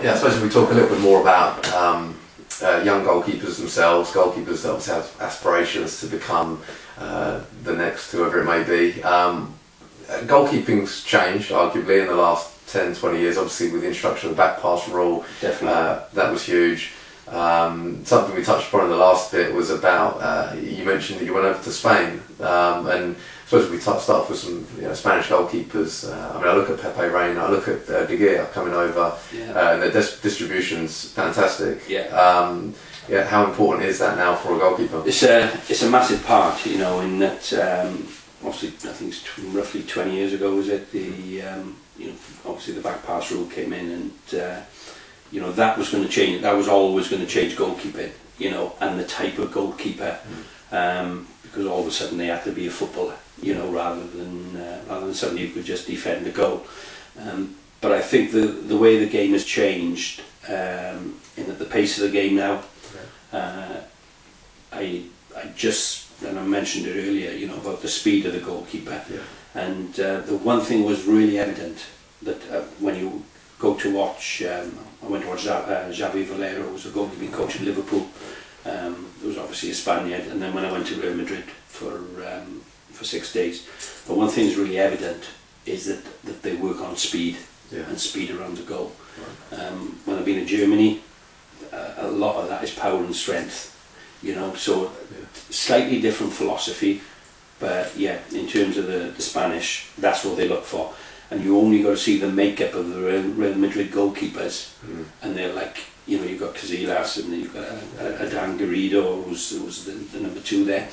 Yeah, I suppose if we talk a little bit more about young goalkeepers themselves, goalkeepers that obviously have aspirations to become the next whoever it may be. Goalkeeping's changed arguably in the last 10-20 years, obviously with the introduction of the back pass rule. Definitely. That was huge. Something we touched upon in the last bit was about, you mentioned that you went over to Spain, and I suppose we start off with some Spanish goalkeepers. I mean, I look at Pepe Reina, I look at De Gea coming over, and their distribution's fantastic. Yeah, how important is that now for a goalkeeper? It's a massive part, in that obviously I think it's roughly 20 years ago, was it? The obviously the back pass rule came in, and that was going to change. That was always going to change goalkeeping, and the type of goalkeeper, because all of a sudden they had to be a footballer, rather than somebody who could just defend the goal. But I think the way the game has changed, in that the pace of the game now, and I mentioned it earlier, about the speed of the goalkeeper, and the one thing was really evident, that when you go to watch, I went to watch Xavi Valero, who was the goalkeeping coach at Liverpool. There was obviously a Spaniard, and then when I went to Real Madrid for 6 days, the one thing that's really evident is that they work on speed, and speed around the goal. When I've been in Germany, a lot of that is power and strength, so slightly different philosophy, but yeah, in terms of the Spanish, that's what they look for. And you only got to see the makeup of the Real Madrid goalkeepers, and they're like, you've got Casillas, and you've got Dan Garrido, who's the number 2 there.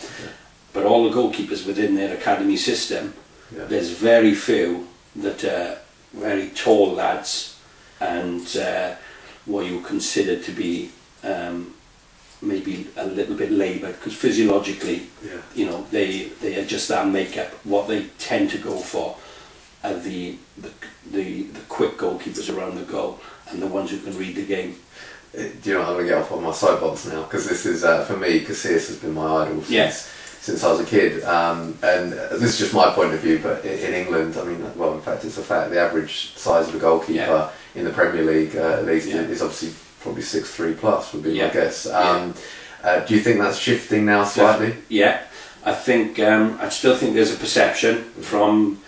But all the goalkeepers within their academy system, there's very few that are very tall lads, and what you consider to be maybe a little bit laboured, because physiologically, they are just that makeup. What they tend to go for are the quick goalkeepers around the goal, and the ones who can read the game. Do you know what, I'm going to get off on my soapbox now, because this is, for me, Casillas has been my idol since I was a kid, and this is just my point of view, but in England, I mean, well, in fact it's a fact, the average size of a goalkeeper in the Premier League at least is obviously probably 6'3" plus would be my guess. Do you think that's shifting now slightly? Yeah, I think, I still think there's a perception from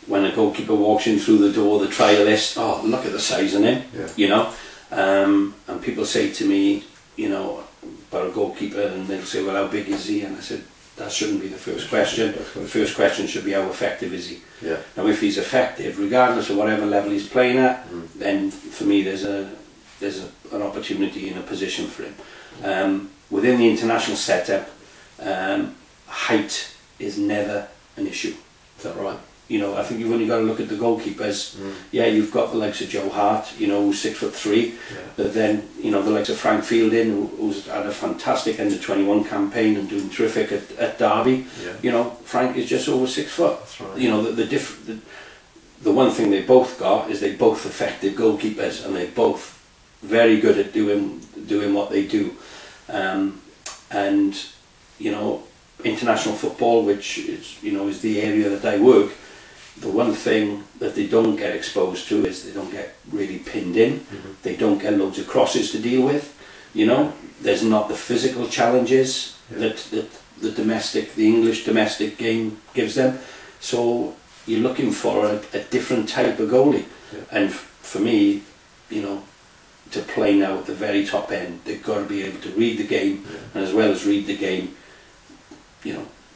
when a goalkeeper walks in through the door, the trialist, oh, look at the size on him, and people say to me, about a goalkeeper, and they'll say, well, how big is he? And I said, that shouldn't be the first question. The first question should be, how effective is he? Now, if he's effective, regardless of whatever level he's playing at, then for me there's an opportunity and a position for him. Within the international setup, height is never an issue. Is that right? I think you've only got to look at the goalkeepers. You've got the likes of Joe Hart, who's 6'3", but then the likes of Frank Fielding, who's had a fantastic under-21 campaign and doing terrific at Derby. Frank is just over 6 foot. That's right. The one thing they both got is they're both effective goalkeepers, and they're both very good at doing what they do. And international football, which is the area that I work, the one thing that they don't get exposed to is they don't get really pinned in. They don't get loads of crosses to deal with. There's not the physical challenges that the English domestic game gives them. So you're looking for a different type of goalie. And for me, to play now at the very top end, they've got to be able to read the game, and as well as read the game,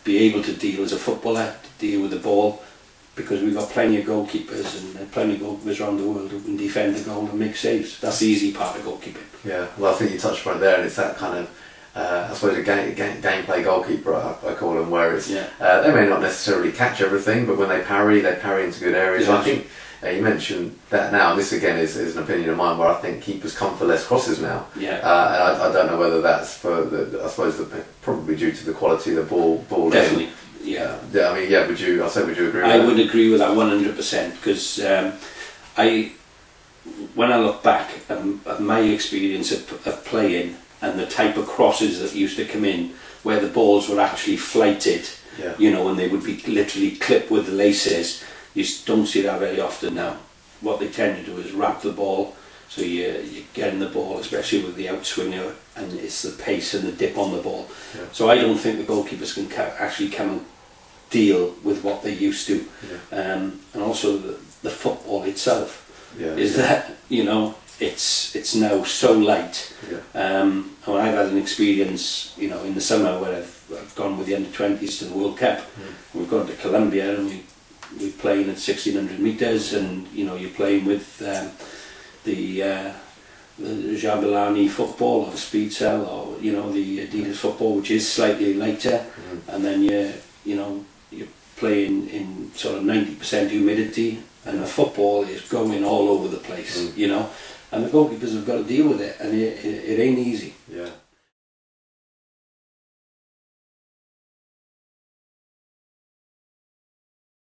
be able to deal as a footballer, to deal with the ball, because we've got plenty of goalkeepers and plenty of goalkeepers around the world who can defend the goal and make saves. That's the easy part of goalkeeping. Yeah, well, I think you touched on it there, and it's that kind of, I suppose, a gameplay goalkeeper, I call them, where it's, they may not necessarily catch everything, but when they parry into good areas. I think you mentioned that now, and this again is an opinion of mine, where I think keepers come for less crosses now. And I don't know whether that's for I suppose probably due to the quality of the ball. Definitely. I mean, would you agree with that? I would agree with that 100%, because when I look back at my experience of playing, and the type of crosses that used to come in, where the balls were actually flighted, and they would be literally clipped with the laces, you don't see that very often now. What they tend to do is wrap the ball So you're getting the ball, especially with the outswinger, and it's the pace and the dip on the ball. Yeah. So I don't think the goalkeepers can actually come and deal with what they used to. Yeah. And also the football itself is yeah. that, you know, it's now so light. Yeah. And I've had an experience, you know, in the summer where I've gone with the under-20s to the World Cup. We've gone to Colombia and we're playing at 1600 metres, and you know, you're playing with the Jabulani football, or the Speed Cell, or you know, the Adidas football, which is slightly lighter, and then you're playing in sort of 90% humidity, and the football is going all over the place, you know, and the goalkeepers have got to deal with it, and it ain't easy.